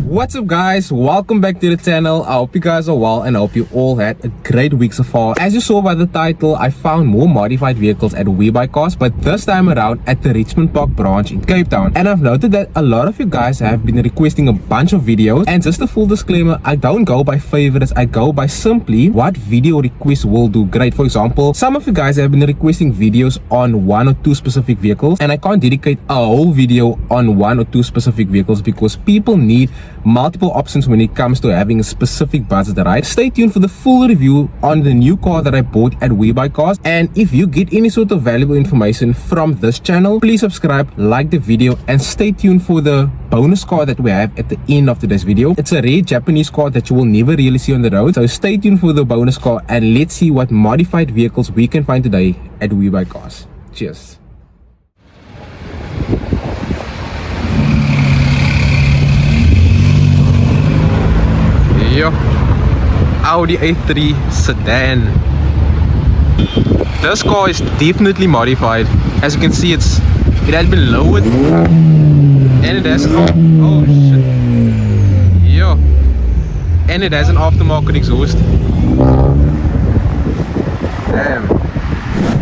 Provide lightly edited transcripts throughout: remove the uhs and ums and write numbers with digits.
What's up guys, welcome back to the channel. I hope you guys are well and I hope you all had a great week so far. As you saw by the title, I found more modified vehicles at Webuycars, but this time around at the Richmond Park branch in Cape Town. And I've noted that a lot of you guys have been requesting a bunch of videos, and just a full disclaimer, I don't go by favorites, I go by simply what video requests will do great. For example, some of you guys have been requesting videos on one or two specific vehicles, and I can't dedicate a whole video on one or two specific vehicles because people need multiple options when it comes to having a specific budget, right? Stay tuned for the full review on the new car that I bought at Webuycars, and if you get any sort of valuable information from this channel, please subscribe, like the video, and stay tuned for the bonus car that we have at the end of today's video. It's a rare Japanese car that you will never really see on the road, so stay tuned for the bonus car and let's see what modified vehicles we can find today at Webuycars. Cheers. Yo, Audi A3 Sedan. This car is definitely modified. As you can see, it has been lowered and it has and it has an aftermarket exhaust. Damn.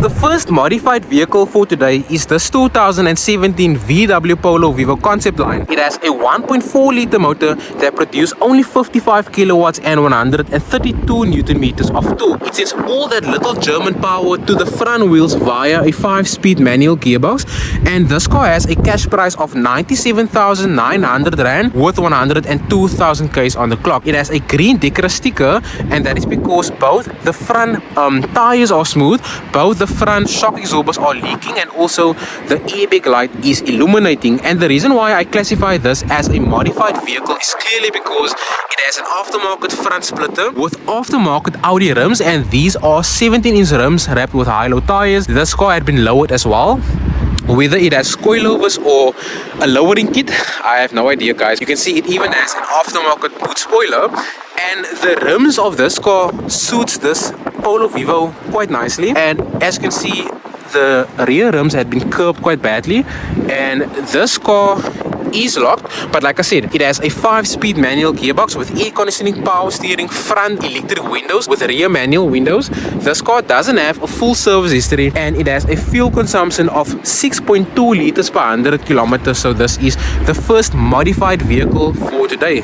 The first modified vehicle for today is this 2017 VW Polo Vivo Conceptline. It has a 1.4 liter motor that produces only 55 kilowatts and 132 Newton meters of torque. It sends all that little German power to the front wheels via a 5-speed manual gearbox, and this car has a cash price of 97,900 Rand with 102,000 Ks on the clock. It has a green Decker sticker, and that is because both the front tires are smooth, both the front shock absorbers are leaking, and also the airbag light is illuminating. And the reason why I classify this as a modified vehicle is clearly because it has an aftermarket front splitter with aftermarket Audi rims, and these are 17-inch rims wrapped with high-low tires. This car had been lowered as well. Whether it has coilovers or a lowering kit, I have no idea, guys. You can see it even has an aftermarket boot spoiler, and the rims of this car suits this Polo Vivo quite nicely. And as you can see, the rear rims had been curved quite badly, and this car is locked, but like I said, it has a 5-speed manual gearbox with air conditioning, power steering, front electric windows with rear manual windows. This car doesn't have a full service history, and it has a fuel consumption of 6.2 liters per 100 kilometers. So this is the first modified vehicle for today.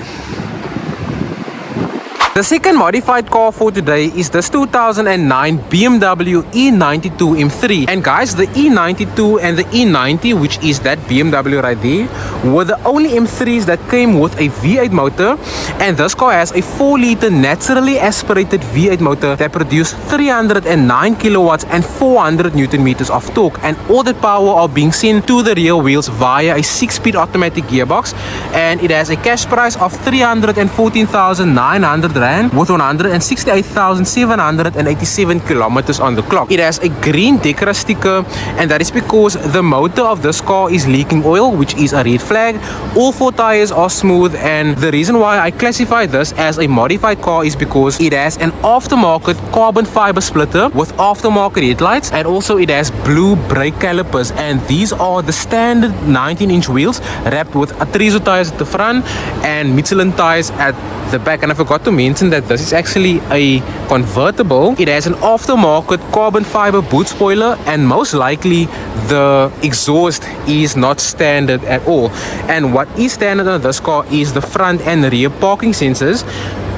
The second modified car for today is this 2009 BMW E92 M3. And guys, the E92 and the E90, which is that BMW right there, were the only M3s that came with a V8 motor. And this car has a 4-liter naturally aspirated V8 motor that produced 309 kilowatts and 400 Newton meters of torque. And all that power are being sent to the rear wheels via a 6-speed automatic gearbox. And it has a cash price of 314,900 Rand with 168,787 kilometers on the clock. It has a green Decker sticker, and that is because the motor of this car is leaking oil, which is a red flag. All 4 tires are smooth, and the reason why I classify this as a modified car is because it has an aftermarket carbon fiber splitter with aftermarket headlights, and also it has blue brake calipers, and these are the standard 19-inch wheels wrapped with Atrezo tires at the front and Michelin tires at the back. And I forgot to mention that this is actually a convertible. It has an aftermarket carbon fiber boot spoiler, and most likely the exhaust is not standard at all. And what is standard on this car is the front and rear parking sensors.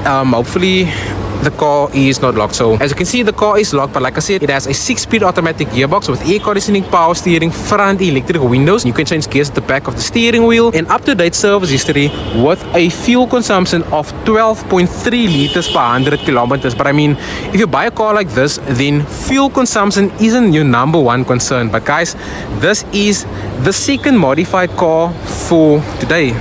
Hopefully the car is not locked. So as you can see, the car is locked, but like I said, it has a 6-speed automatic gearbox with air conditioning, power steering, front electric windows. You can change gears at the back of the steering wheel, and up-to-date service history with a fuel consumption of 12.3 liters per 100 kilometers. But I mean, if you buy a car like this, then fuel consumption isn't your number one concern. But guys, this is the second modified car for today.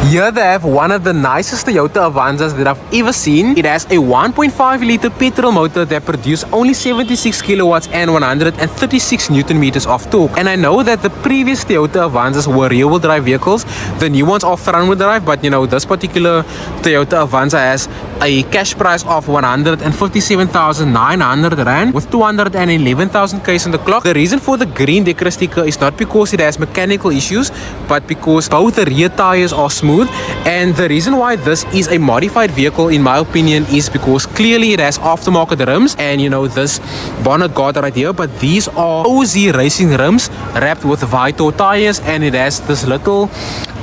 Here they have one of the nicest Toyota Avanzas that I've ever seen. It has a 1.5 liter petrol motor that produces only 76 kilowatts and 136 Newton meters of torque. And I know that the previous Toyota Avanzas were rear-wheel drive vehicles. The new ones are front-wheel drive, but you know, this particular Toyota Avanza has a cash price of 157,900 Rand with 211,000 Ks on the clock. The reason for the green Decker sticker is not because it has mechanical issues, but because both the rear tires are smooth. And the reason why this is a modified vehicle, in my opinion, is because clearly it has aftermarket rims and you know, this bonnet guard right here, but these are OZ racing rims wrapped with Vitor tires, and it has this little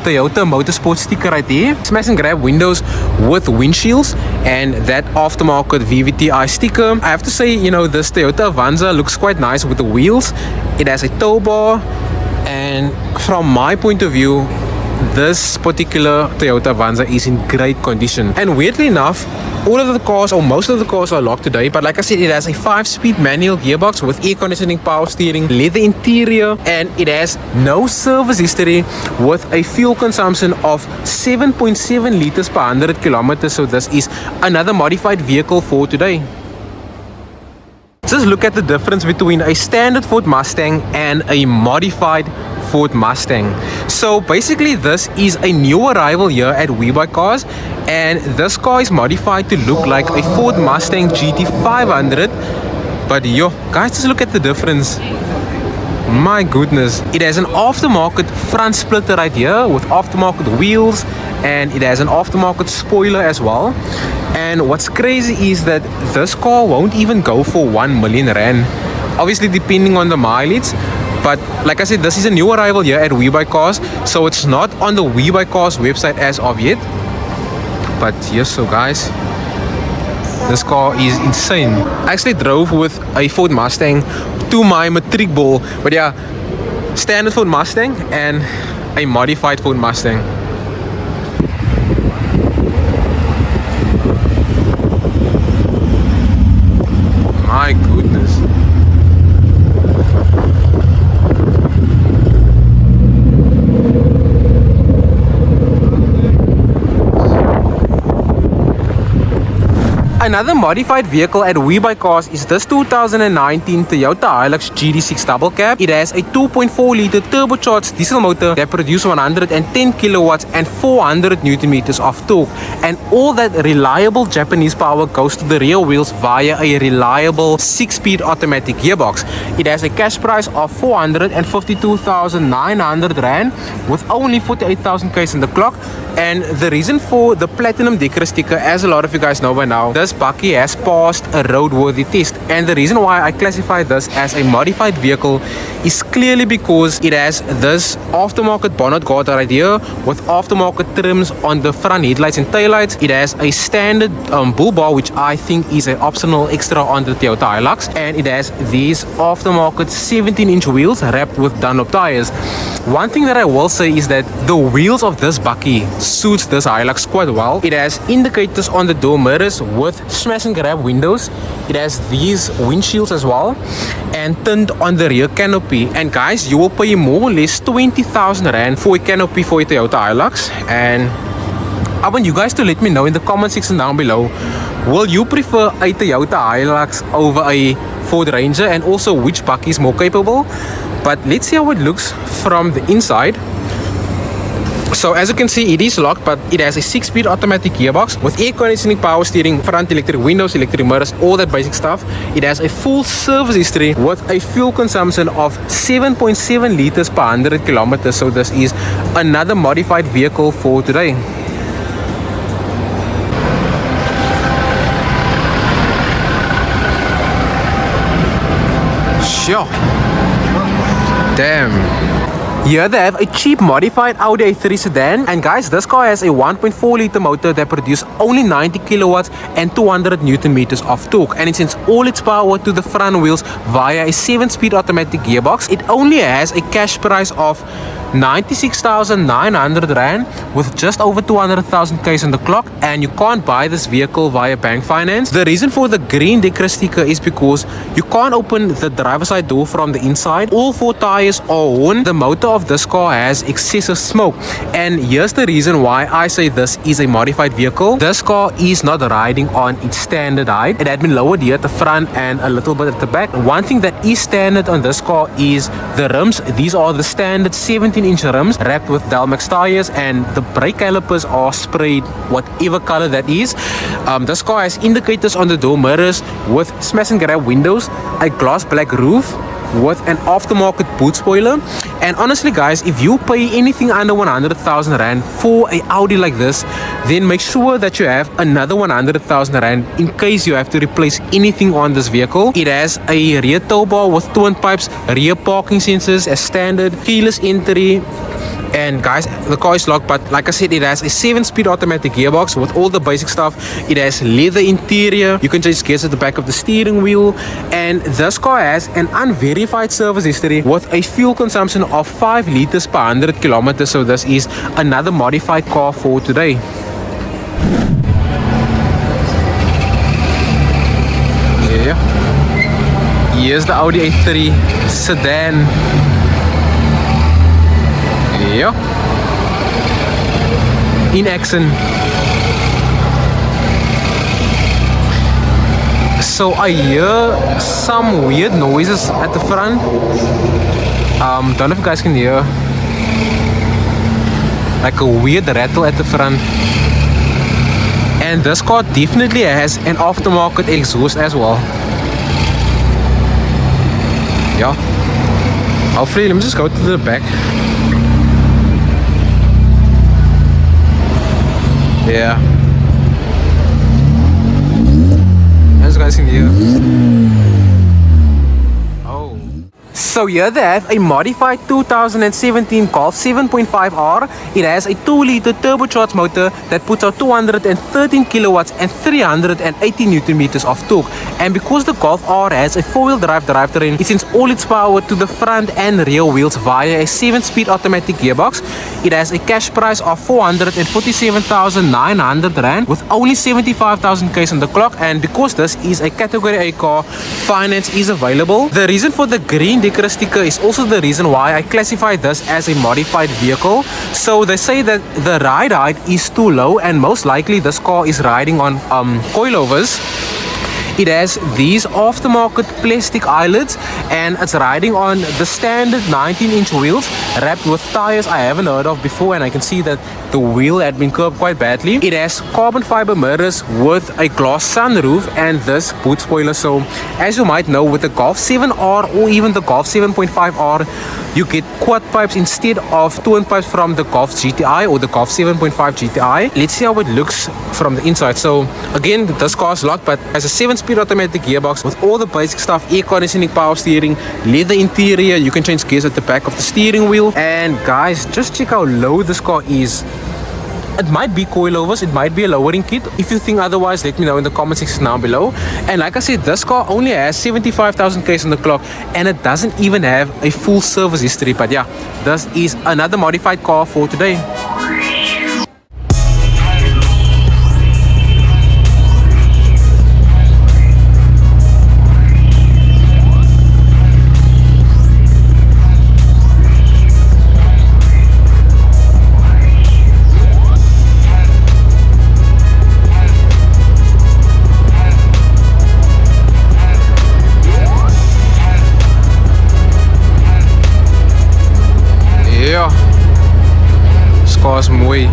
Toyota Motorsport sticker right there. Smash and grab windows with windshields and that aftermarket VVTi sticker. I have to say, you know, this Toyota Avanza looks quite nice with the wheels. It has a tow bar, and from my point of view, this particular Toyota Avanza is in great condition. And weirdly enough, all of the cars, or most of the cars, are locked today, but like I said, it has a 5-speed manual gearbox with air conditioning, power steering, leather interior, and it has no service history with a fuel consumption of 7.7 liters per 100 kilometers. So this is another modified vehicle for today. Just look at the difference between a standard Ford Mustang and a modified Ford Mustang. So basically, this is a new arrival here at Webuycars, and this car is modified to look like a Ford Mustang GT500. But yo, guys, just look at the difference. My goodness. It has an aftermarket front splitter right here with aftermarket wheels, and it has an aftermarket spoiler as well. And what's crazy is that this car won't even go for 1 million Rand, obviously depending on the mileage. But like I said, this is a new arrival here at Webuycars, so it's not on the Webuycars website as of yet. But yes, so guys, this car is insane. I actually drove with a Ford Mustang to my matric ball, but yeah, standard Ford Mustang and a modified Ford Mustang. My goodness. Another modified vehicle at Webuycars is this 2019 Toyota Hillux GD6 double cab. It has a 2.4 liter turbocharged diesel motor that produces 110 kilowatts and 400 Newton meters of torque. And all that reliable Japanese power goes to the rear wheels via a reliable 6-speed automatic gearbox. It has a cash price of 452,900 Rand with only 48,000 Ks in the clock. And the reason for the platinum Decker sticker, as a lot of you guys know by now, this bakkie has passed a roadworthy test. And the reason why I classify this as a modified vehicle is clearly because it has this aftermarket bonnet guard right here with aftermarket trims on the front headlights and taillights. It has a standard bull bar, which I think is an optional extra on the Toyota Hillux, and it has these aftermarket 17-inch wheels wrapped with Dunlop tires. One thing that I will say is that the wheels of this bakkie suits this Hillux quite well. It has indicators on the door mirrors with smash and grab windows. It has these windshields as well, and tint on the rear canopy. And guys, you will pay more or less 20,000 Rand for a canopy for a Toyota Hillux. And I want you guys to let me know in the comment section down below, will you prefer a Toyota Hilux over a Ford Ranger, and also which bakkie is more capable? But let's see how it looks from the inside. So as you can see, it is locked, but it has a 6-speed automatic gearbox with air conditioning, power steering, front electric windows, electric mirrors, all that basic stuff. It has a full service history with a fuel consumption of 7.7 liters per 100 kilometers. So this is another modified vehicle for today. Sure. Damn. Here they have a cheap modified Audi A3 Sedan, and guys, this car has a 1.4 liter motor that produces only 90 kilowatts and 200 Newton meters of torque, and it sends all its power to the front wheels via a 7-speed automatic gearbox. It only has a cash price of 96,900 Rand with just over 200,000 Ks on the clock, and you can't buy this vehicle via bank finance. The reason for the green Decker sticker is because you can't open the driver's side door from the inside. All 4 tires are worn. The motor of this car has excessive smoke, and here's the reason why I say this is a modified vehicle. This car is not riding on its standard height. It had been lowered here at the front and a little bit at the back. One thing that is standard on this car is the rims. These are the standard 17-inch rims wrapped with Delmax tires, and the brake calipers are sprayed whatever color that is. This car has indicators on the door mirrors with smash and grab windows, a gloss black roof with an aftermarket boot spoiler. And honestly guys, if you pay anything under 100,000 Rand for a Audi like this, then make sure that you have another 100,000 Rand in case you have to replace anything on this vehicle. It has a rear tow bar with twin pipes, rear parking sensors as standard, keyless entry. And guys, the car is locked, but like I said, it has a 7-speed automatic gearbox with all the basic stuff. It has leather interior. You can change gears at the back of the steering wheel. And this car has an unverified service history with a fuel consumption of 5 liters per 100 kilometers. So this is another modified car for today. Yeah. Here's the Audi A3 Sedan. Yeah. In action. So I hear some weird noises at the front. Don't know if you guys can hear, like a weird rattle at the front. And this car definitely has an aftermarket exhaust as well. Yeah. Hopefully, let me just go to the back. Yeah. As you guys can hear. Oh. So here they have a modified 2017 Golf 7.5R. It has a 2-liter turbocharged motor that puts out 213 kilowatts and 380 Newton meters of torque. And because the Golf R has a 4-wheel drive drivetrain, it sends all its power to the front and rear wheels via a 7-speed automatic gearbox. It has a cash price of 447,900 Rand with only 75,000 Ks on the clock. And because this is a category A car, finance is available. The reason for the green Decker sticker is also the reason why I classify this as a modified vehicle. So they say that the ride height is too low, and most likely this car is riding on coilovers. It has these aftermarket plastic eyelids, and it's riding on the standard 19-inch wheels wrapped with tires I haven't heard of before, and I can see that the wheel had been curved quite badly. It has carbon fiber mirrors with a glass sunroof and this boot spoiler. So as you might know, with the Golf 7R or even the Golf 7.5R, you get quad pipes instead of twin pipes from the Golf GTI or the Golf 7.5 GTI. Let's see how it looks from the inside. So again, this car is locked, but has a 7-speed automatic gearbox with all the basic stuff: air conditioning, power steering, leather interior. You can change gears at the back of the steering wheel. And guys, just check how low this car is. It might be coilovers, it might be a lowering kit. If you think otherwise, let me know in the comment section down below. And like I said, this car only has 75,000 Ks on the clock, and it doesn't even have a full service history. But yeah, this is another modified car for today. Mooi.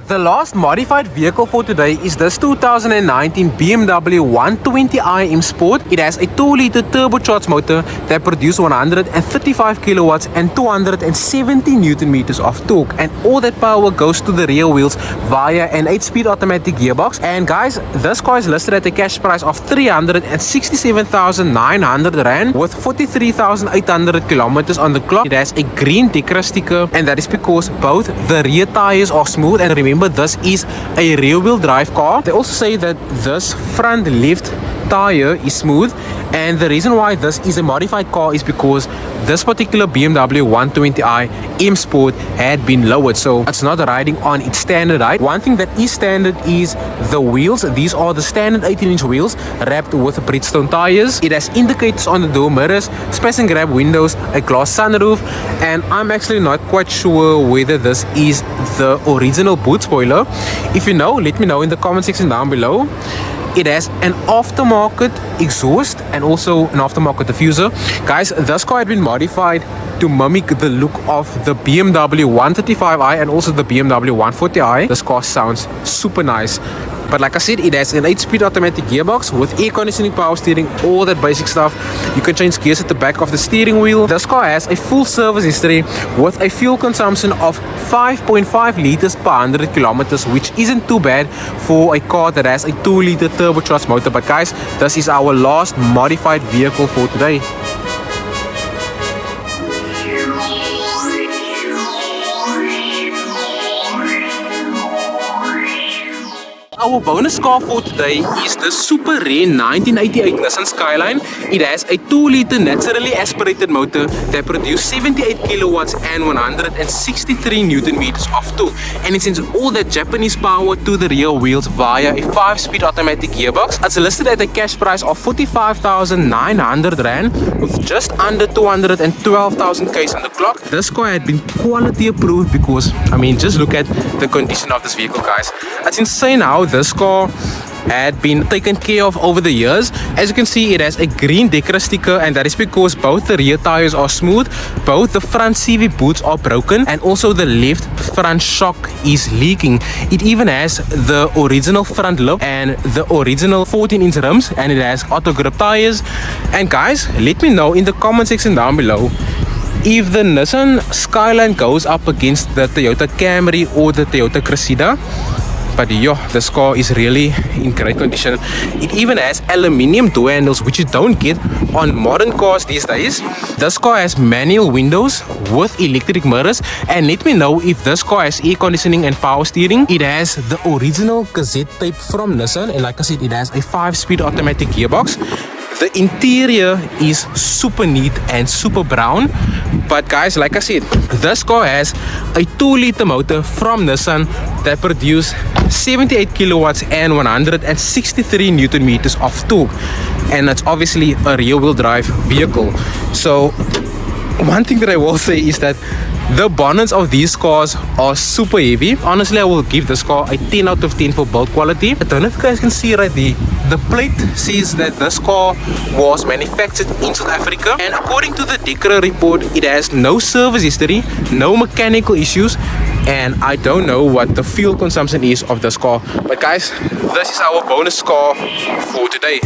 The last modified vehicle for today is this 2019 BMW 120i M Sport. It has a 2-liter turbocharged motor that produces 135 kilowatts and 270 Newton meters of torque, and all that power goes to the rear wheels via an 8-speed automatic gearbox. And guys, this car is listed at a cash price of 367,900 Rand with 43,800 kilometers on the clock. It has a green Decra sticker, and that is because both the rear tires are smooth. And remember, this is a rear-wheel drive car. They also say that this front left tire is smooth, and the reason why this is a modified car is because this particular BMW 120i M Sport had been lowered, so it's not riding on its standard height. One thing that is standard is the wheels. These are the standard 18-inch wheels wrapped with Bridgestone tires. It has indicators on the door mirrors, space and grab windows, a glass sunroof, and I'm actually not quite sure whether this is the original boot spoiler. If you know, let me know in the comment section down below. It has an aftermarket exhaust and also an aftermarket diffuser. Guys, this car had been modified to mimic the look of the BMW 135i and also the BMW 140i. This car sounds super nice. But like I said, it has an 8-speed automatic gearbox with air conditioning, power steering, all that basic stuff. You can change gears at the back of the steering wheel. This car has a full service history with a fuel consumption of 5.5 liters per 100 kilometers, which isn't too bad for a car that has a 2-liter turbocharged motor. But guys, this is our last modified vehicle for today. Our bonus car for today is the super rare 1988 Nissan Skyline. It has a 2-liter naturally aspirated motor that produces 78 kilowatts and 163 Newton meters of torque, and it sends all that Japanese power to the rear wheels via a 5-speed automatic gearbox. It's listed at a cash price of 45,900 Rand with just under 212,000 Ks on the clock. This car had been quality approved because, I mean, just look at the condition of this vehicle, guys. It's insane how this car had been taken care of over the years. As you can see, it has a green Decra sticker, and that is because both the rear tires are smooth, both the front CV boots are broken, and also the left front shock is leaking. It even has the original front lip and the original 14-inch rims, and it has auto grip tires. And guys, let me know in the comment section down below if the Nissan Skyline goes up against the Toyota Camry or the Toyota Cressida. But yo, this car is really in great condition. It even has aluminium door handles, which you don't get on modern cars these days. This car has manual windows with electric mirrors, and let me know if this car has air conditioning and power steering. It has the original cassette tape from Nissan, and like I said, it has a 5-speed automatic gearbox. The interior is super neat and super brown. But guys, like I said, this car has a 2-liter motor from Nissan that produces 78 kilowatts and 163 Newton meters of torque, and that's obviously a rear-wheel drive vehicle. So one thing that I will say is that the bonnets of these cars are super heavy. Honestly, I will give this car a 10 out of 10 for build quality. I don't know if you guys can see right there. The plate says that this car was manufactured in South Africa, and according to the Decra report, it has no service history, no mechanical issues, and I don't know what the fuel consumption is of this car. But guys, this is our bonus car for today.